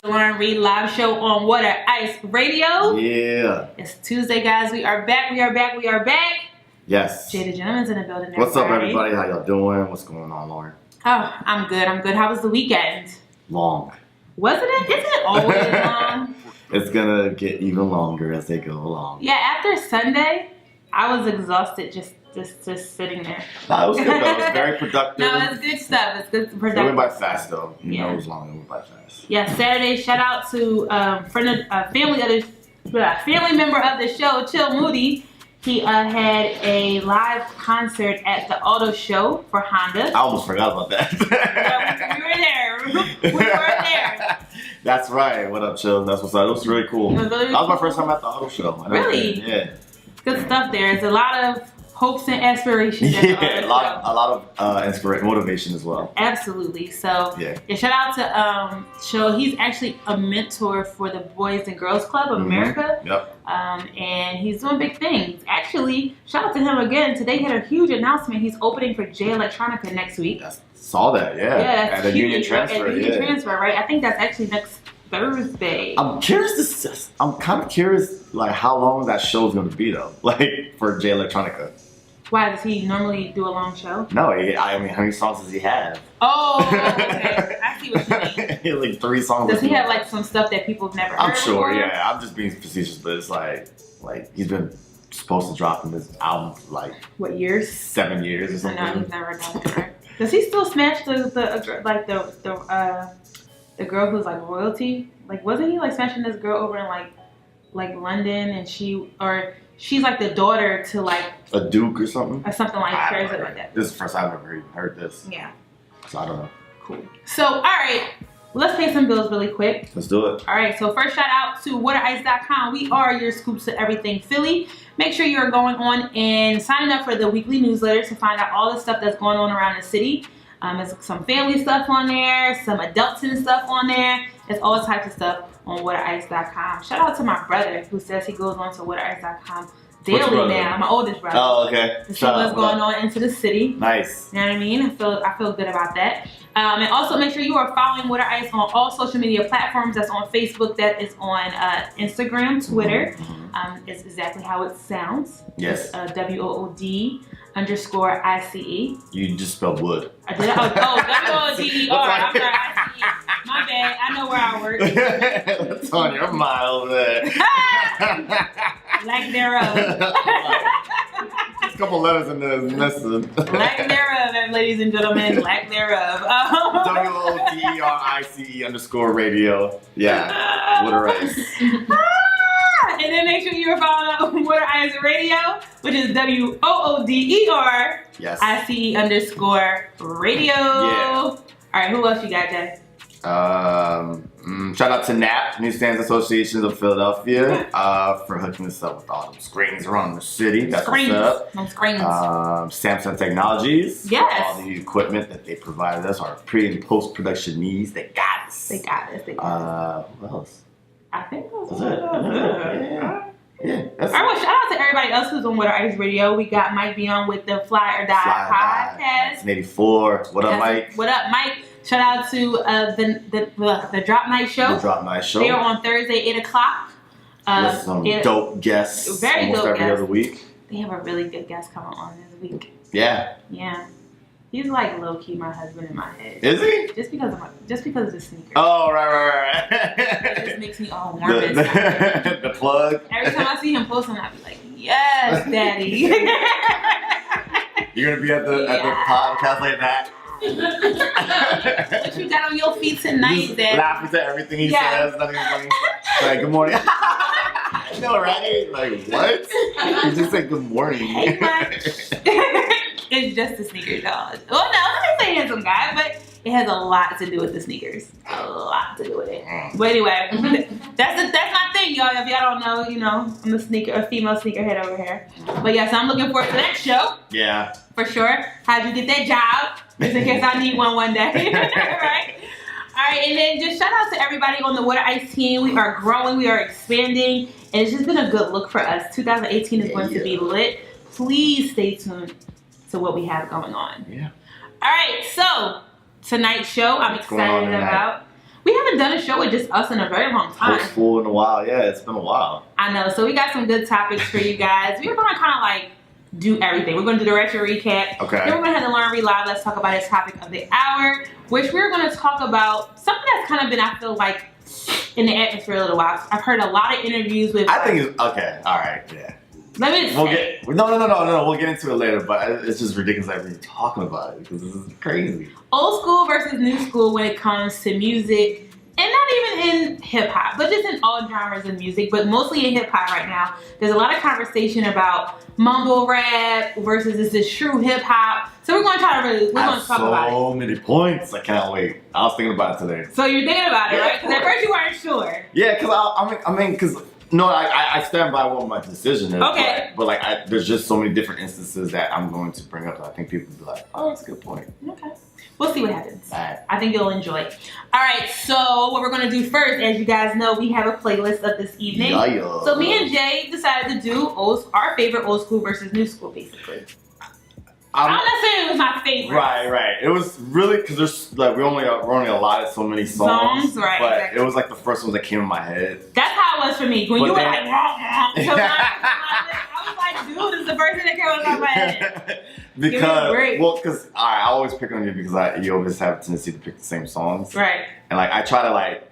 Lauren Rei Live Show on Water Ice Radio. Yeah. It's Tuesday, guys. We are back. Yes. Jay the Gentleman's in the building. What's up, everybody? How y'all doing? What's going on, Lauren? Oh, I'm good. How was the weekend? Long. Wasn't it? Isn't it always long? It's gonna get even longer as they go along. Yeah, after Sunday, I was exhausted just sitting there. No, it was good though. It was very productive. No, it's good stuff. It's good productive. It went by fast though. You know it was long. It went by fast. Yeah, Saturday. Shout out to family member of the show, Chill Moody. He had a live concert at the auto show for Honda. I almost forgot about that. Yeah, we were there. We were there. That's right. What up, Chill? That's what's up. It was really cool. That was my first time at the auto show. Really? Yeah. Good stuff there. There's a lot of hopes and aspirations. Yeah, a lot of inspiration, motivation as well. Absolutely. So yeah, shout out to Chill. He's actually a mentor for the Boys and Girls Club of America. Yep. And he's doing big things. Actually, shout out to him again. Today he had a huge announcement. He's opening for J Electronica next week. Saw that, yeah. Yeah, that's at a huge. Union Transfer. At the Union Transfer, right? I think that's actually next Thursday. I'm kind of curious, like how long that show's going to be though, like for J Electronica. Why does he normally do a long show? No, I mean, how many songs does he have? Oh, okay. I see what you mean. He has like 3 songs. Does he have like some stuff that people have never heard I'm sure, before? yeah. I'm just being facetious, but it's like he's been supposed to drop in this album for like what years? 7 years or something. No, he's never done it. Right? Does he still smash the girl who's like royalty? Like, wasn't he like smashing this girl over in like London, and she's like the daughter to like a duke or something? Or something like that. Like that. This is the first time I've ever heard this. Yeah. So I don't know. Cool. So, all right. Let's pay some bills really quick. Let's do it. All right. So first shout out to waterice.com. We are your scoops of everything Philly. Make sure you're going on and signing up for the weekly newsletter to find out all the stuff that's going on around the city. There's some family stuff on there, some adulting stuff on there. There's all types of stuff on waterice.com. Shout out to my brother who says he goes on to waterice.com daily now. My oldest brother. Oh, okay. To see what's going on into the city. Nice. You know what I mean? I feel good about that. And also make sure you are following Water Ice on all social media platforms. That's on Facebook. That is on Instagram, Twitter. It's exactly how it sounds. Yes. It's WOOD_ICE. You just spelled wood. I did. Oh, WOODER. I'm sorry, ICE. My bad. I know where I work. What's on your mind there? Lack thereof. A couple letters in there is missing. Lack thereof, ladies and gentlemen. Lack thereof. WODERICE_radio. Yeah. Water Ice. And then make sure you're following Water Ice Radio, which is WOODERICE_radio. Yeah. All right, who else you got, Jay? Shout out to NAP, Newsstands Association of Philadelphia, for hooking us up with all them screens around the city. That's what's up. No screens. Samsung Technologies. Yes. For all the equipment that they provided us, our pre and post production needs. They got us. They got us. What else? I think that was it. Yeah. That's all right, well, shout out to everybody else who's on Water Ice Radio. We got Mike Beyond with the Fly or Die podcast. 1984. What up, Mike? What up, Mike? Shout out to the Drop Night Show. The Drop Night Show. They are on Thursday, 8 o'clock. With some dope guests. Very almost dope every guests. other week. They have a really good guest coming on this week. Yeah. Yeah. He's like low key my husband in my head. Is he? Just because of the sneakers. Oh, right. It just makes me all warm inside. The plug. Every time I see him posting, I'll be like, yes, daddy. You're gonna be at the podcast like that. What you got on your feet tonight, Dad? Laughing at everything he says. Nothing funny. Like, good morning. No, right? Like, what? You just say good morning. It's just the sneakers, dog. Well, no, I'm not saying handsome guy, but it has a lot to do with the sneakers. A lot to do with it. But anyway, that's my thing, y'all. If y'all don't know, I'm a female sneakerhead over here. But yeah, so I'm looking forward to the next show. Yeah. For sure. How'd you get that job? Just in case I need one day. Right? All right, and then just shout out to everybody on the Water Ice team. We are growing, we are expanding, and it's just been a good look for us. 2018 is going to be lit. Please stay tuned to what we have going on. Yeah. All right, so tonight's show I'm excited about. We haven't done a show with just us in a very long time. Hopeful in a while. Yeah, it's been a while. I know. So we got some good topics for you guys. We're going to kind of like do everything. We're going to do the retro recap. Okay. Then we're going to have the Lauren Rei Live. Let's talk about his topic of the hour, which we're going to talk about something that's kind of been, I feel like, in the atmosphere a little while. I've heard a lot of interviews with. I think it's okay. All right. Yeah. Let me. No. We'll get into it later. But it's just ridiculous that we're talking about it because this is crazy. Old school versus new school when it comes to music. And not even in hip hop, but just in all genres of music, but mostly in hip hop right now. There's a lot of conversation about mumble rap versus is this true hip hop. So we're going to talk about it. So many points. I can't wait. I was thinking about it today. So you're thinking about it, right? Because at first you weren't sure. Yeah, because I stand by what my decision is. Okay. But like, there's just so many different instances that I'm going to bring up that I think people will be like, oh, that's a good point. Okay. We'll see what happens. All right. I think you'll enjoy. All right, so what we're going to do first, as you guys know, we have a playlist of this evening. Yeah. So me and Jay decided to do our favorite old school versus new school, basically. I'm not saying it was my favorite. Right. It was really, because there's like, we're only allotted so many songs. Right, but exactly. It was like the first ones that came in my head. That's how it was for me. When you were like, I was like, dude, this is the first thing that came out of my head. Because I always pick on you because you always have a tendency to pick the same songs. Right. And like, I try to like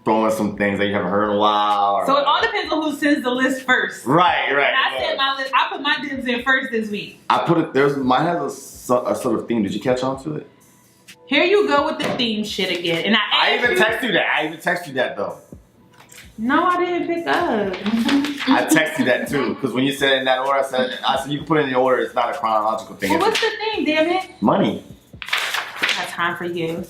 throw in some things that you haven't heard in a while. So it all depends on who sends the list first. Right. And I sent my list. I put my dibs in first this week. Mine has a sort of theme. Did you catch on to it? Here you go with the theme shit again. And I even text you that though. No, I didn't pick up. I texted you that too, because when you said it in that order, I said you can put it in the order. It's not a chronological thing. Well, what's the thing, damn it? Money. I got time for you.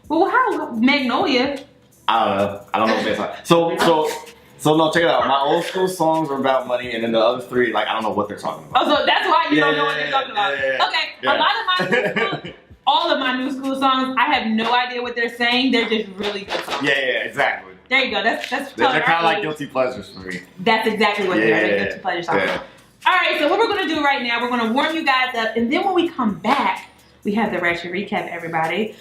Well, how Magnolia? I don't know what they're talking. So no, check it out. My old school songs are about money, and then the other three, like I don't know what they're talking about. Oh, so that's why you don't know what they're talking about. Yeah. Okay, a lot of my new school, all of my new school songs, I have no idea what they're saying. They're just really good songs. Yeah, exactly. There you go. That's they're kind of like guilty pleasures for me. That's exactly what they are. They're guilty pleasures. Yeah. All right, so what we're gonna do right now, we're gonna warm you guys up, and then when we come back, we have the Ratchet Recap, everybody.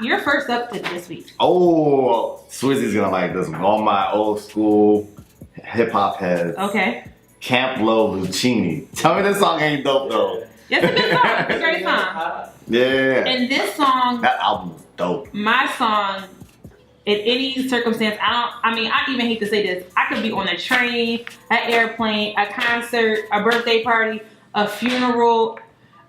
You're first up this week. Oh, Swizzy's gonna like this one. All my old school hip hop heads. Okay. Camp Low Lucchini. Tell me this song ain't dope though. It's a good song. It's a great song. Yeah. And this song, that album is dope. My song, in any circumstance, I even hate to say this, I could be on a train, an airplane, a concert, a birthday party, a funeral.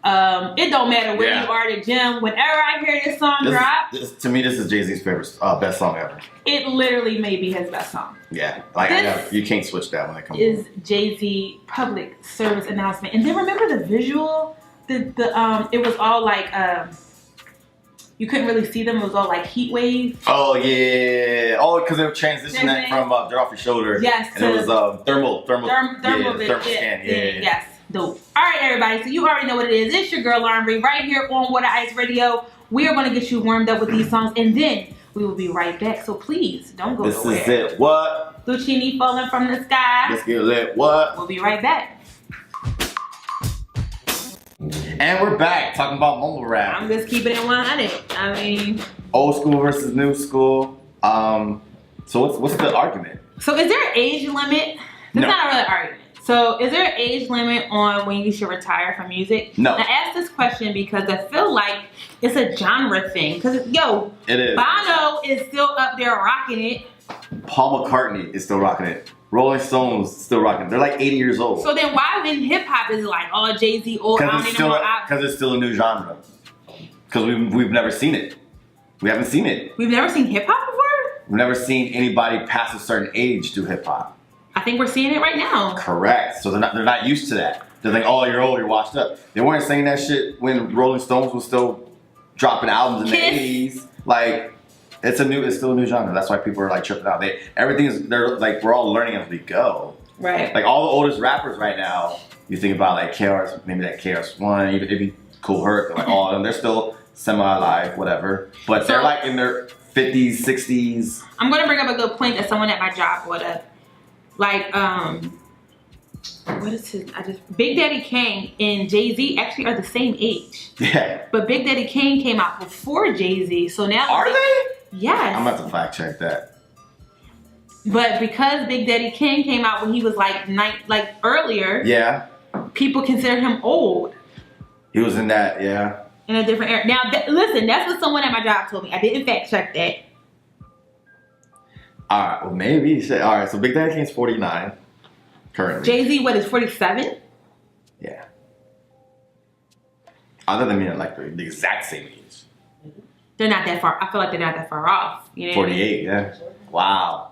It don't matter where you are at the gym. Whenever I hear this song drop, to me, this is Jay-Z's favorite, best song ever. It literally may be his best song. Yeah, like you can't switch that when it comes. Is Jay-Z public service announcement, and then remember the visual, it was all like you couldn't really see them. It was all like heat wave. Oh yeah. Oh, because they were transitioning from Dirt Off Your Shoulder. Yes. And it was thermal scan. Yeah. Yes. Dope. All right, everybody. So you already know what it is. It's your girl Lauren Rei right here on Water Ice Radio. We are going to get you warmed up with these songs, and then we will be right back. So please don't go nowhere. This is it. What? Lucchini falling from the sky. Let's get lit. What? We'll be right back. And we're back talking about mumble rap. I'm just keeping it 100. I mean, old school versus new school. So what's the argument? So is there an age limit? That's not really an argument. So is there an age limit on when you should retire from music? No. I asked this question because I feel like it's a genre thing. Because it is. Bono is still up there rocking it. Paul McCartney is still rocking it. Rolling Stones still rocking it. They're like 80 years old. So then why in hip hop is it like, oh, Jay-Z old? Because it's still a new genre. Because we've never seen it. We haven't seen it. We've never seen hip hop before? We've never seen anybody past a certain age do hip hop. I think we're seeing it right now. Correct. So they're not used to that. They're like, oh, you're old, you're washed up. They weren't saying that shit when Rolling Stones was still dropping albums in the 80s. Like, it's still a new genre. That's why people are like tripping out. They're like, we're all learning as we go. Right. Like all the oldest rappers right now, you think about like KRS, maybe that KRS-One, even Cool Herc, they're like all of them. They're still semi-alive, whatever. But they're like in their 50s, 60s. I'm gonna bring up a good point that someone at my job would have. Like, what is his? Big Daddy Kane and Jay-Z actually are the same age. Yeah. But Big Daddy Kane came out before Jay-Z, so now. Are they? Yes. I'm gonna have to fact check that. But because Big Daddy Kane came out when he was like earlier, Yeah. people consider him old. He was in that, yeah. In a different era. Now, listen, that's what someone at my job told me. I didn't fact check that. All right, well maybe. All right, so Big Daddy Kane's 49 currently. Jay-Z, what is 47? Yeah. Other than being like the exact same age. They're not that far. I feel like they're not that far off. You know 48, yeah. Wow.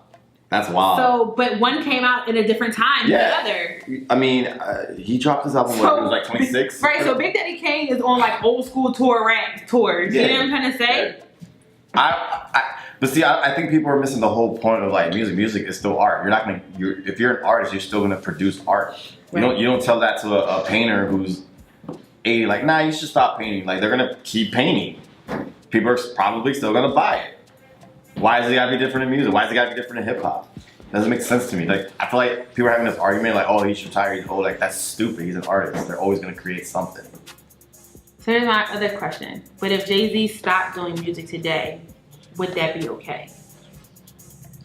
That's wild. So, but one came out in a different time than the other. I mean, he dropped his album when he was like 26. Right, so Big Daddy Kane is on like old school rap tours. Yeah. You know what I'm trying to say? But see, I think people are missing the whole point of like music. Music is still art. You're not gonna. If you're an artist, you're still gonna produce art. Right. You don't tell that to a painter who's 80. Like, nah, you should stop painting. Like, they're gonna keep painting. People are probably still gonna buy it. Why is it gotta be different in music? Why is it gotta be different in hip hop? Doesn't make sense to me. Like, I feel like people are having this argument like, oh, he's retired, he's old. Like, that's stupid. He's an artist. They're always gonna create something. So here's my other question. But if Jay-Z stopped doing music today, would that be okay?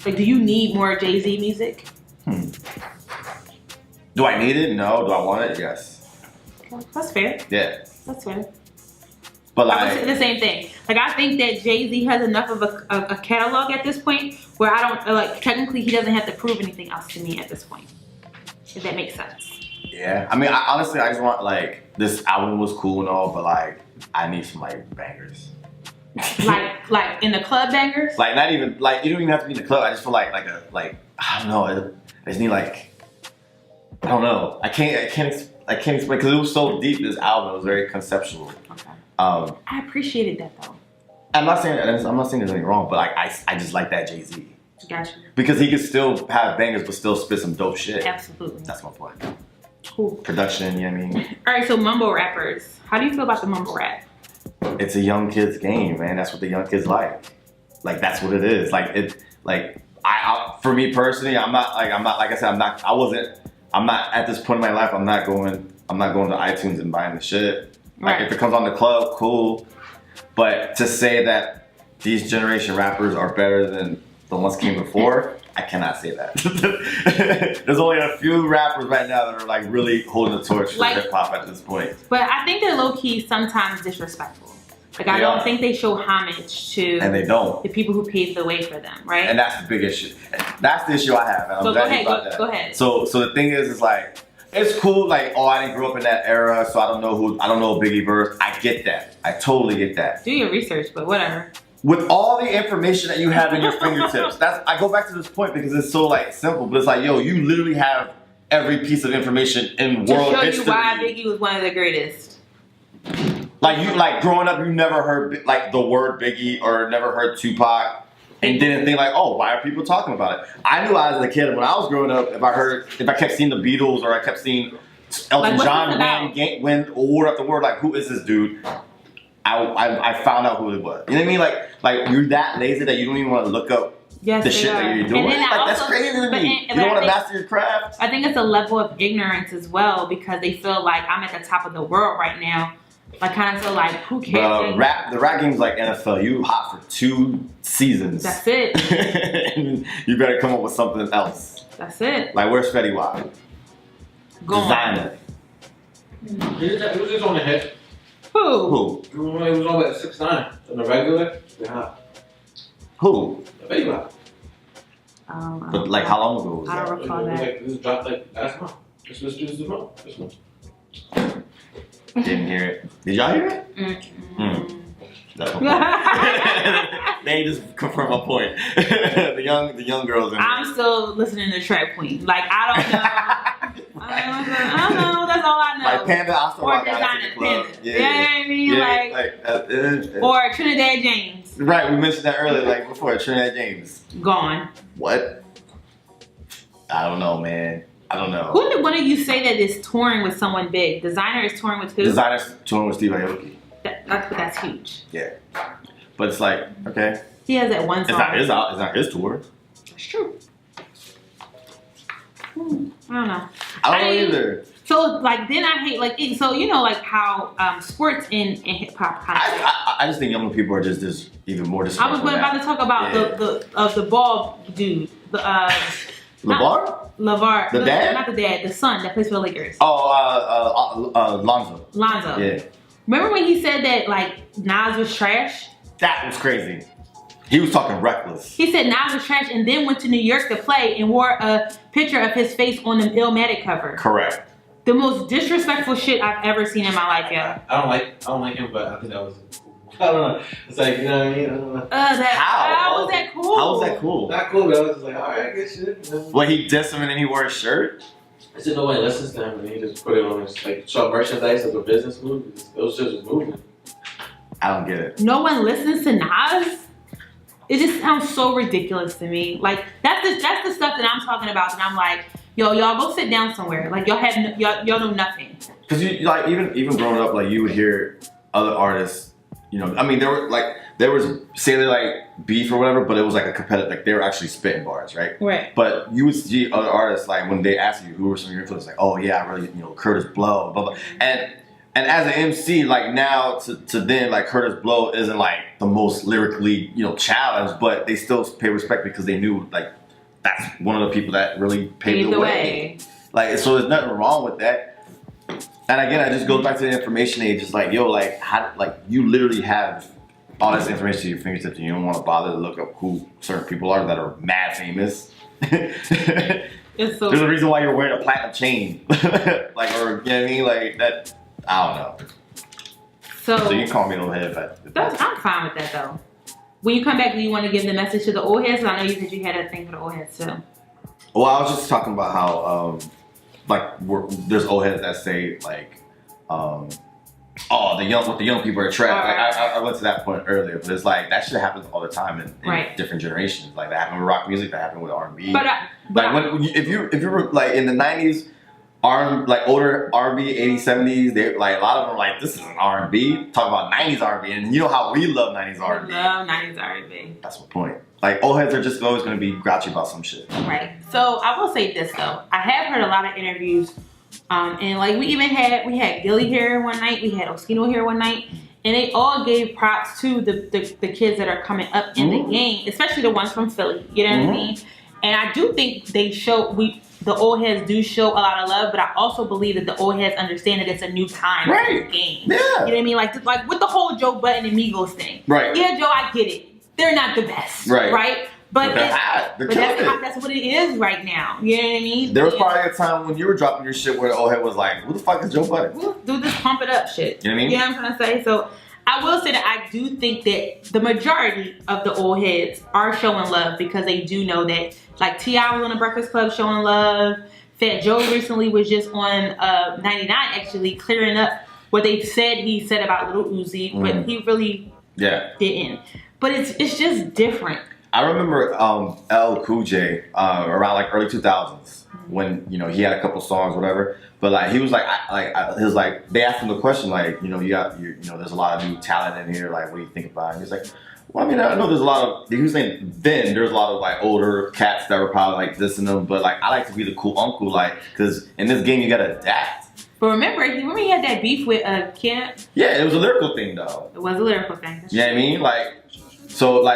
Like, do you need more Jay-Z music? Do I need it? No. Do I want it? Yes. Okay, that's fair. Yeah. That's fair. But I would say like, the same thing. Like, I think that Jay-Z has enough of a catalog at this point where I don't, like, technically he doesn't have to prove anything else to me at this point. If that makes sense. yeah. I mean, honestly, I just want, like, this album was cool and all, but like, I need some like bangers. like in the club bangers? Like, not even, like, you don't even have to be in the club. I just feel like I don't know. I just need like, I don't know. I can't explain because it was so deep. This album, it was very conceptual. Okay. I appreciated that though. I'm not saying there's anything wrong, but like, I just like that Jay-Z. Gotcha. Because he could still have bangers, but still spit some dope shit. Absolutely. That's my point. Cool. Production, you know what I mean? All right, so mumble rappers. How do you feel about the mumble rap? It's a young kid's game, man. That's what the young kids like. Like, that's what it is. Like, for me personally, I'm not at this point in my life, I'm not going to iTunes and buying the shit. Like, Right. if it comes on the club, cool. But to say that these generation rappers are better than the ones came before, I cannot say that. There's only a few rappers right now that are like really holding the torch for hip hop at this point. But I think they're low key sometimes disrespectful. Like, I don't think they show homage to and they don't. the people who paved the way for them, right? And that's the big issue. That's the issue I have. And I'm glad you brought that. Go ahead. So the thing is like, it's cool. Like, oh, I didn't grow up in that era, so I don't know Biggie verse. I get that. I totally get that. Do your research, but whatever. With all the information that you have in your fingertips, I go back to this point because it's so like simple, but it's like, yo, you literally have every piece of information in world history. To show you why Biggie was one of the greatest. Like growing up, you never heard like the word Biggie or never heard Tupac and didn't think like, oh, why are people talking about it? I knew as a kid when I was growing up, if I kept seeing the Beatles or I kept seeing Elton John win award after award, like, who is this dude? I found out who it was. You know what I mean? Like you're that lazy that you don't even want to look up the shit that you're doing. Like, that's crazy to me. You don't want to master your craft. I think it's a level of ignorance as well because they feel like I'm at the top of the world right now. Like, kind of feel like, who cares? The rap game's like NFL. You hot for 2 seasons. That's it. And you better come up with something else. That's it. Like, where's Fetty Wap? Designer. He was just on the head. Who? He was on at 6'9". On the regular. Yeah. Who? Fetty Wap. But like, how long ago was that? I don't recall that. Like, this dropped like last month. This month. Didn't hear it. Did y'all hear it? They just confirm my point. the young girls. I'm still listening to Trap Queen. Like, I don't know. I don't know. That's all I know. Like Panda, I still rock Designer out to the club. Panda. Yeah. You know what I mean? Yeah, or Trinidad James. Right, we mentioned that earlier, like before. Trinidad James. Gone. What? I don't know, man. I don't know. Who did one of you say that is touring with someone big? Designer is touring with who? Designer's touring with Steve Aoki. That's huge. Yeah. But it's like, okay. He has that one song. It's not his tour. That's true. I don't know. I don't know either. So like then I hate like so you know like how sports and hip hop kind of. I just think younger people are just even more disrespectful. I was about to talk about the ball dude, the LeVar? LeVar, the dad, not the dad, the son that plays for the Lakers. Lonzo. Lonzo. Yeah. Remember when he said that like Nas was trash? That was crazy. He was talking reckless. He said Nas was trash and then went to New York to play and wore a picture of his face on the Illmatic cover. Correct. The most disrespectful shit I've ever seen in my life, yo. I don't like him, but I think that was. I don't know. It's like, you know what I mean? I don't know. How was that cool? How was that cool? Not cool, but I was just like, alright, good shit. You know? Well, he dissed him and then he wore a shirt? I said, no one listens to him, and he just put it on his, like, shop merchandise as a business move. It was just a movement. I don't get it. No one listens to Nas? It just sounds so ridiculous to me. Like, that's the stuff that I'm talking about, and I'm like, yo, y'all go sit down somewhere. Like, y'all know nothing. Because you, like, even growing up, like, you would hear other artists, you know, I mean, there was say they like beef or whatever, but it was like a competitive, like they were actually spitting bars, right? Right. But you would see other artists like when they ask you who were some of your influences, like, oh yeah, I really, you know, Curtis Blow, blah blah. And as an MC, like now to then, like Curtis Blow isn't like the most lyrically, you know, challenged, but they still pay respect because they knew like that's one of the people that really paved the way. Like, so there's nothing wrong with that. And again, I just go back to the information age. It's like, yo, like, how, like, you literally have all this information at your fingertips, and you don't want to bother to look up who certain people are that are mad famous. It's so. There's a reason why you're wearing a platinum chain, like, or you know what I mean, like that. I don't know. So you can call me an old head if I'm fine with that though. When you come back, do you want to give the message to the old heads? I know you said you had a thing for the old heads too. Well, I was just talking about how. Like there's old heads that say like, oh, the young people are trash. Like I went to that point earlier, but it's like that shit happens all the time in different generations. Like that happened with rock music, that happened with R&B. If you were like in the '90s, like older R&B, '80s, '70s, they like a lot of them are like this is an R&B. Talk about '90s R&B, and you know how we love '90s R&B. Love '90s R&B. That's my point. Like, old heads are just always going to be grouchy about some shit. Right. So, I will say this, though. I have heard a lot of interviews. And, like, we had Gilly here one night. We had Oskino here one night. And they all gave props to the kids that are coming up in the game. Especially the ones from Philly. You know what I mean? And I do think they the old heads do show a lot of love. But I also believe that the old heads understand that it's a new time for the game. Yeah. You know what I mean? Like with the whole Joe Budden and Migos thing. Right. Yeah, Joe, I get it. They're not the best, right? But that's what it is right now. You know what I mean? There was probably a time when you were dropping your shit where the old head was like, "Who the fuck is Joe Budden?" Do this pump it up shit. You know what I mean? You know what I'm trying to say? So I will say that I do think that the majority of the old heads are showing love because they do know that, like T.I. was on the Breakfast Club showing love. Fat Joe recently was just on 99 actually clearing up what they said he said about Lil Uzi, but he really didn't. But it's just different. I remember LL Cool J around like early 2000s when, you know, he had a couple songs or whatever. But like he was like he was like they asked him the question like, you know, you know, there's a lot of new talent in here. Like, what do you think about it? And he's like, well, I mean, I know there's a lot of. He was saying then there's a lot of like older cats that were probably like this and them. But like I like to be the cool uncle, like because in this game you gotta adapt. But remember he had that beef with Kent? Yeah, it was a lyrical thing though. It was a lyrical thing. You know what I mean? So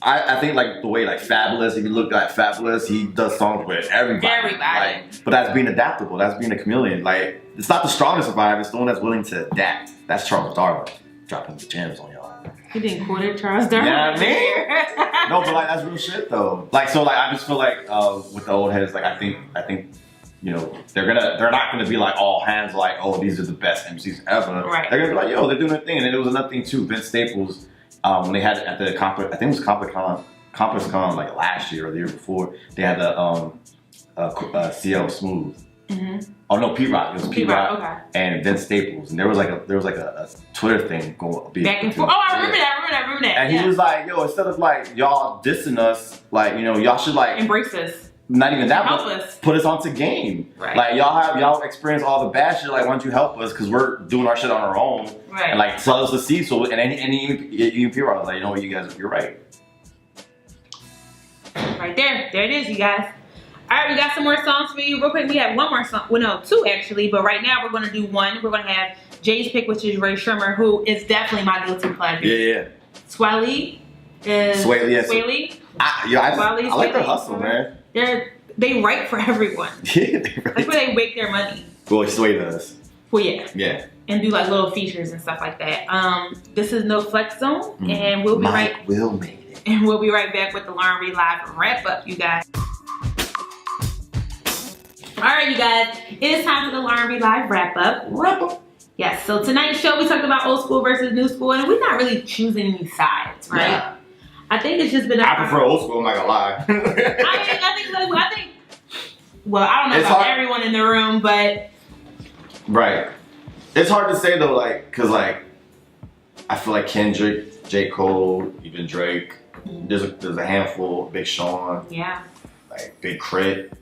I think like the way like Fabulous, if you look at Fabulous, he does songs with everybody. Like, but that's being adaptable. That's being a chameleon. Like it's not the strongest survivor, it's the one that's willing to adapt. That's Charles Darwin dropping the gems on y'all. He didn't quote it, Charles Darwin. You know what I mean? No, but like that's real shit though. Like so like I just feel like with the old heads, like I think you know, they're not gonna be like all hands like, oh, these are the best MCs ever. Right. They're gonna be like, yo, they're doing their thing. And then there was another thing too. Vince Staples, when they had it at the I think it was ComplexCon like last year or the year before, they had the CL Smooth. Oh no, P-Rock. It was P-Rock and Vince Staples, and there was like a Twitter thing going back and forth. Oh, I remember that. And he was like, yo, instead of like y'all dissing us, like, you know, y'all should like embrace us. Not even that, but put us onto game. Right. Like y'all experience all the bad shit. Like, why don't you help us? Because we're doing our shit on our own. Right. And like tell us to see. So and even P-Rock was like, you know what, you guys, you're right. Right there it is, you guys. All right, we got some more songs for you. Real quick, we have one more song. Well, no, two actually. But right now, we're going to do one. We're going to have Jay's pick, which is Ray Shermer, who is definitely my guilty pleasure. Yeah. Swally is... Swaley. I like their hustle, man. They write for everyone. Yeah, they really That's where they make their money. Well, Sway does. Well, yeah. Yeah. And do like little features and stuff like that. This is No Flex Zone, and we'll be Mike Will made it. And we'll be right back with the Lauren Rei Live wrap up, you guys. All right, you guys, it is time for the Lauren Rei Live wrap up. Yes. So tonight's show we talked about old school versus new school, and we're not really choosing any sides, right? Yeah. I think it's just been. I prefer old school. I'm not gonna lie. I think. Well, I don't know about everyone in the room, but right. It's hard to say though, like, cause like, I feel like Kendrick, J. Cole, even Drake. There's a handful. Big Sean. Yeah. Like Big Crit.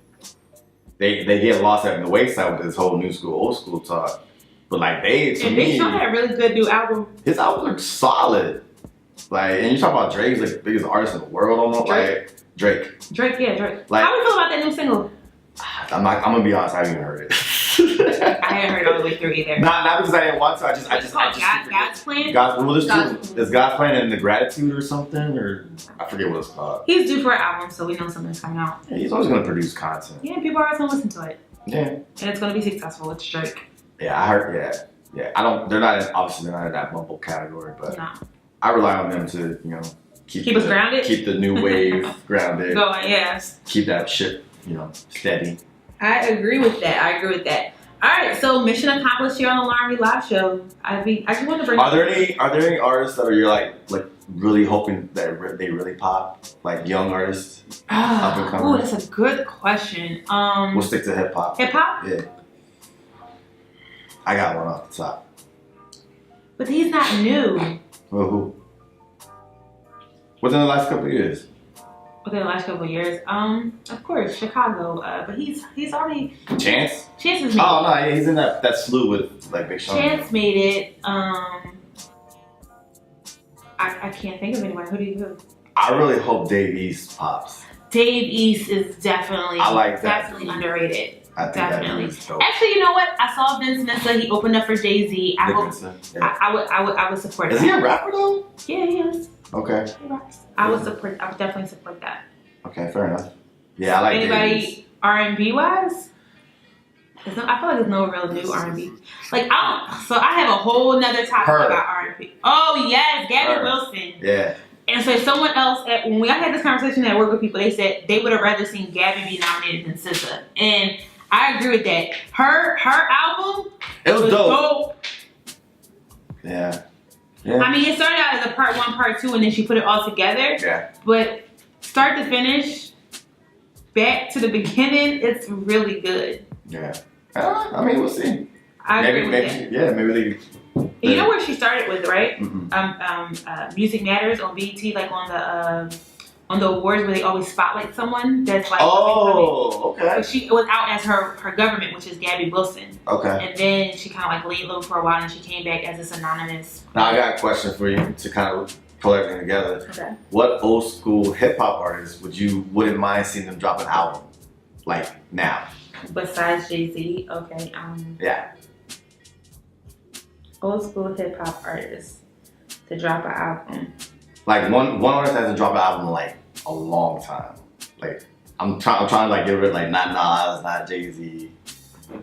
They get lost at the wayside with this whole new school, old school talk. But like Big Sean had a really good new album. His albums are solid. Like, and you talk about Drake's like the biggest artist in the world almost. Like Drake. Drake. Like, how do you feel about that new single? I'm gonna be honest, I haven't even heard it. I haven't heard it all the way through either. Not because I didn't want to. I just God's Plan. There's God's Plan and The Gratitude or something, or I forget what it's called. He's due for an album, so we know something's coming out. Yeah, he's always gonna produce content. Yeah, people are always gonna listen to it. Yeah. And it's gonna be successful. It's Drake. Yeah, I heard. Yeah. They're not in that mumble category, but no. I rely on them to keep us grounded. Keep the new wave grounded. Going, yes. Keep that ship steady. I agree with that. All right, so mission accomplished here on the Lauren Rei Live Show. I just want to bring. Are there any artists that you're like really hoping that they really pop? Like young artists, up and coming. Oh, that's a good question. We'll stick to hip hop. Hip hop? Yeah. I got one off the top. But he's not new. Well, who? Within the last couple of years. Within the last couple of years, of course, Chicago. But he's already. Chance. Chance has made. Oh no, yeah, he's in that slew with like Big Sean. Chance made it. I can't think of anyone. Who do you? I really hope Dave East pops. Dave East is definitely. I like that. Definitely underrated. I think definitely. Dope. Actually, you know what? I saw Vince Mensa. He opened up for Jay-Z. I hope. Yeah. I would support. Is that. he a rapper though? Yeah, he is. Okay. He raps. I would definitely support that. Okay, fair enough. Yeah, I like anybody R&B wise. I feel like there's no real new R&B. Like I have a whole nother topic about R&B. Oh yes, Gabby Wilson. Yeah. And so someone else, when I had this conversation at work with people, they said they would have rather seen Gabby be nominated than SZA. And I agree with that. Her album, it was dope. Yeah. I mean, it started out as a part 1, part 2, and then she put it all together. Yeah. But start to finish, back to the beginning, it's really good. Yeah. I mean, we'll see. Maybe they. You know where she started with, right? Mm-hmm. Music Matters on BET, like on the awards where they always spotlight someone that's like. Oh, okay. So she was out as her government, which is Gabby Wilson. Okay. And then she kind of like laid low for a while, and she came back as this anonymous. Now I got a question for you to kind of pull everything together. Okay. What old school hip hop artists wouldn't mind seeing them drop an album, like now? Besides Jay-Z, okay. Yeah. Old school hip hop artists to drop an album. Like one artist hasn't dropped an album in like a long time. Like I'm trying to like get rid of like not Nas, not Jay-Z.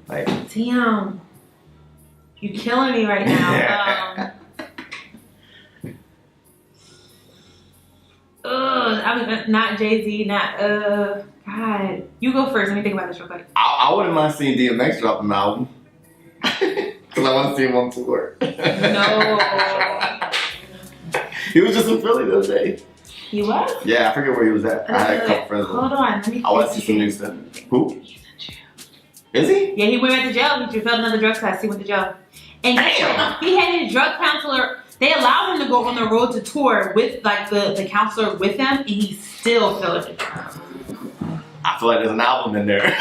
Like damn, you killing me right now. I mean, not Jay-Z, not God. You go first. Let me think about this real quick. I wouldn't mind seeing DMX drop an album. Because I want to see him on tour. No. He was just in Philly the other day. He was? Yeah, I forget where he was at. I had a couple friends. Hold on, let me. I want to see some new stuff. Who? Is he? Yeah, he went back to jail. He failed another drug test. He went to jail. And he had his drug counselor. They allowed him to go on the road to tour with like the counselor with him, and he still failed it. I feel like there's an album in there.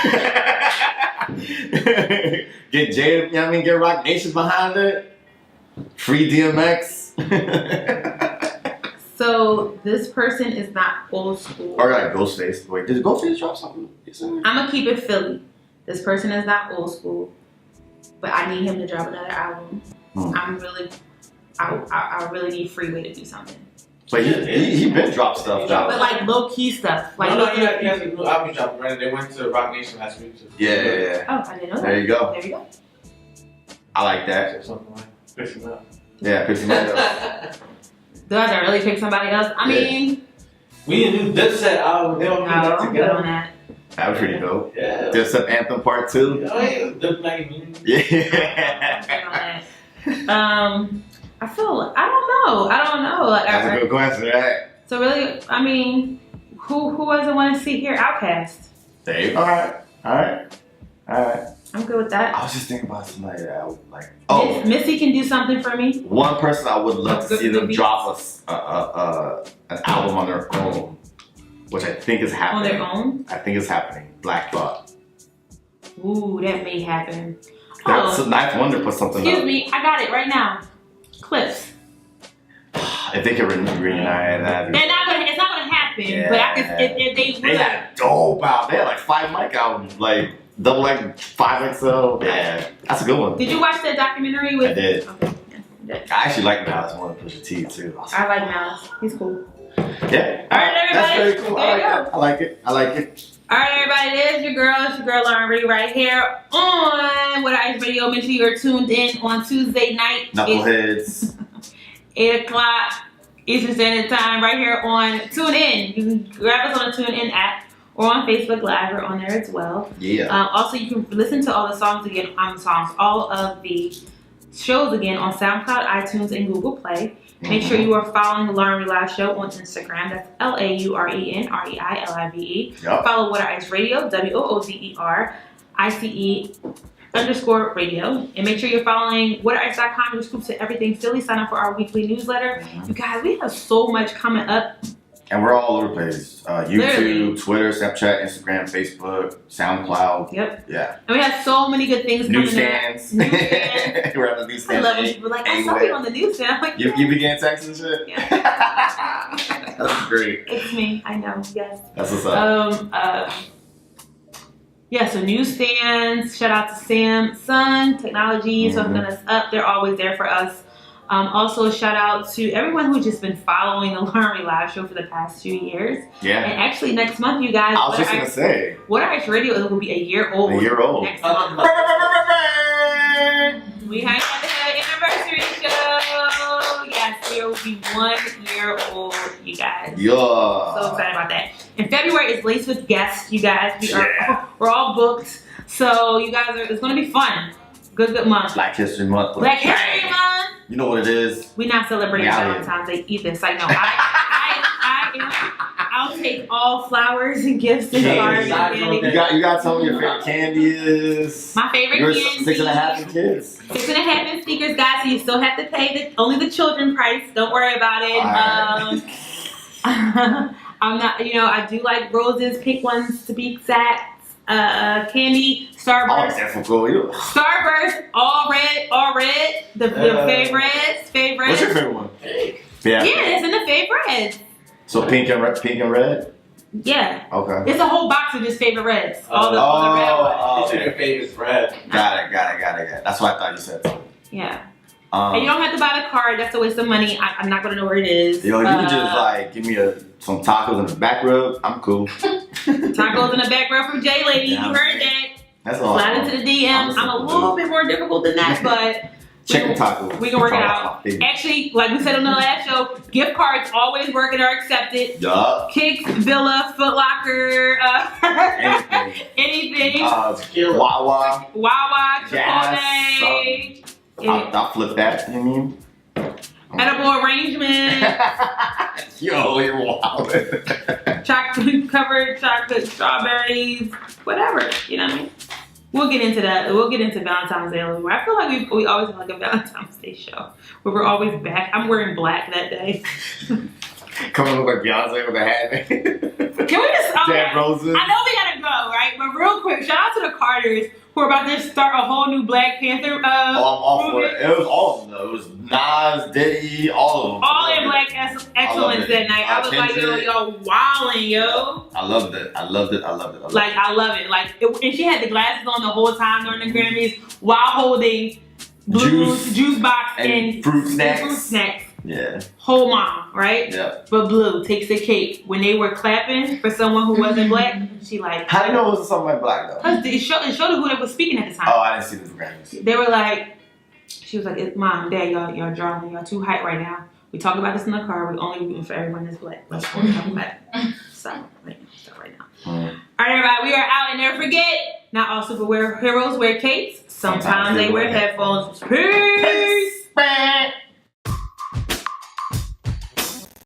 Get Jay, get Rock Nation behind it. Free DMX. So this person is not old school. Or like Ghostface. Wait, did Ghostface drop something? I'm gonna keep it Philly. This person is not old school, but I need him to drop another album. I really need Freeway to do something. But he been dropped stuff. But like low key stuff. Like no, he has a new album dropping, right? They went to Rock Nation last week too. Yeah. Oh, I didn't know that. There you go. There you go. I like that. Something like Pixie Up. Yeah, Pixie Up. Do I really pick somebody else? I mean, we need a new Dipset album. They don't put that I'm good together. on that. That was pretty dope. Yeah. Dipset Anthem Part 2. Oh, yeah. Dip like me. Yeah. I feel I don't know. Like, That's a good question, right? So really, I mean, who doesn't want to see here Outkast? Dave. All right. I'm good with that. I was just thinking about somebody that I would like. Oh, Missy can do something for me. One person I would love to see them Good drop an album on their own, which I think is happening. On their own? I think it's happening. Black Thought. Ooh, that may happen. That's Ninth Wonder put something Excuse up. me, I got it right now. Clips. If they could reunite that. It's not gonna happen. Yeah. But I could, if they They had dope albums. They had like 5 mic albums, like double X, 5XL. Yeah, that's a good one. Did you watch that documentary with? I did. Okay. Yeah. I actually like Malice more than Pusha T too. I like Malice. He's cool. Yeah. All right, everybody. That's very cool. There you go. I like it. All right, everybody. There's your girl. It's your girl Lauren Rei right here on What Ice Radio. Make sure you're tuned in on Tuesday night. Knuckleheads. 8 o'clock Eastern Standard Time right here on TuneIn. You can grab us on the TuneIn app or on Facebook Live. We're on there as well. Yeah. Also, you can listen to all the songs again all of the shows again on SoundCloud, iTunes, and Google Play. Make sure you are following the Lauren Rei Live Show on Instagram. That's LaurenReilive. Yep. Follow What Ice Radio, WOODERICE_radio. And make sure you're following WhatIce.com, your scoops to everything Philly. Sign up for our weekly newsletter. You guys, we have so much coming up. And we're all over the place. YouTube, Literally. Twitter, Snapchat, Instagram, Facebook, SoundCloud. Yep. Yeah. And we have so many good things coming Newsstands. up. Newsstands. We're on the I newsstands. love when people are like, I saw you on the newsstand. I'm like, You began texting shit? Yeah. That's great. It's me. I know. Yes. That's what's up. Yeah, so newsstands. Shout out to Sun Technologies for hooking us up. They're always there for us. Also, shout out to everyone who's just been following the Lauren Rei Live Show for the past few years. Yeah. And actually, next month, you guys, I was just going to say. What Ice Radio will be a year old. A year old. Next month. We have an anniversary show. Yes, we will be 1 year old, you guys. Yeah. So excited about that. And February is laced with guests, you guys. We're all booked. So you guys it's gonna be fun. Good month. Black History Month. Black History Month. You know what it is? We're not celebrating Yeah, Valentine's Day either. It's like no, I'll take all flowers and gifts and cards and candy. You got some of your favorite candy is. My favorite You're candy. 6.5 in kids. 6.5 in sneakers, guys. So you still have to pay only the children price. Don't worry about it. I'm not. I do like roses, pink ones to be exact. Candy, Starburst. Oh, that's for cool. Starburst, all red. The favorites. What's your favorite one? Yeah. Yeah, it's in the favorites. So pink and red? Yeah. Okay. It's a whole box of just favorite reds. All the red ones. Your favorite red. Got it. That's what I thought you said. Yeah. And you don't have to buy the card. That's a waste of money. I'm not going to know where it is. You can just give me some tacos in the back rub. I'm cool. Tacos in the back row from J Lady. Yeah, you heard that. That's all. Slide into the DM. I'm a little bit more difficult than that, but chicken tacos. We can work it out. Actually, like we said on the last show, gift cards always work and are accepted. Yup. Kicks, Villa, Foot Locker, anything. Wawa. Chipotle. I'll flip that. You mean? Edible arrangement. Yo, you're wild. Chocolate covered chocolate, strawberries, whatever. You know what I mean? We'll get into that. We'll get into Valentine's Day a little more. I feel like we always have like a Valentine's Day show where we're always back. I'm wearing black that day. Coming look like Beyonce with a hat. Can we just? Dead roses. I know we gotta go, right? But real real quick, shout out to the Carters who are about to start a whole new Black Panther. I'm all for it. It was all of them though. It was Nas, Diddy, all of them. All in Black excellence that night. I was like, yo, y'all wildin', yo. I loved it. I loved it. I love it. Like, and she had the glasses on the whole time during the Grammys while holding juice box and fruit snacks. Yeah. Whole mom, right? Yeah. But Blue takes the cake. When they were clapping for someone who wasn't Black, she like... How do you know it was someone Black though? Because it showed who they were speaking at the time. Oh, I didn't see the Grammys. They were like... She was like, Mom, Dad, y'all drawing. Y'all too hype right now. We talk about this in the car. We only rooting for everyone that's Black. Let's go talk about it. Stop right now. All right, everybody. We are out. And never forget, not all superheroes wear capes. Sometimes they wear headphones. Peace.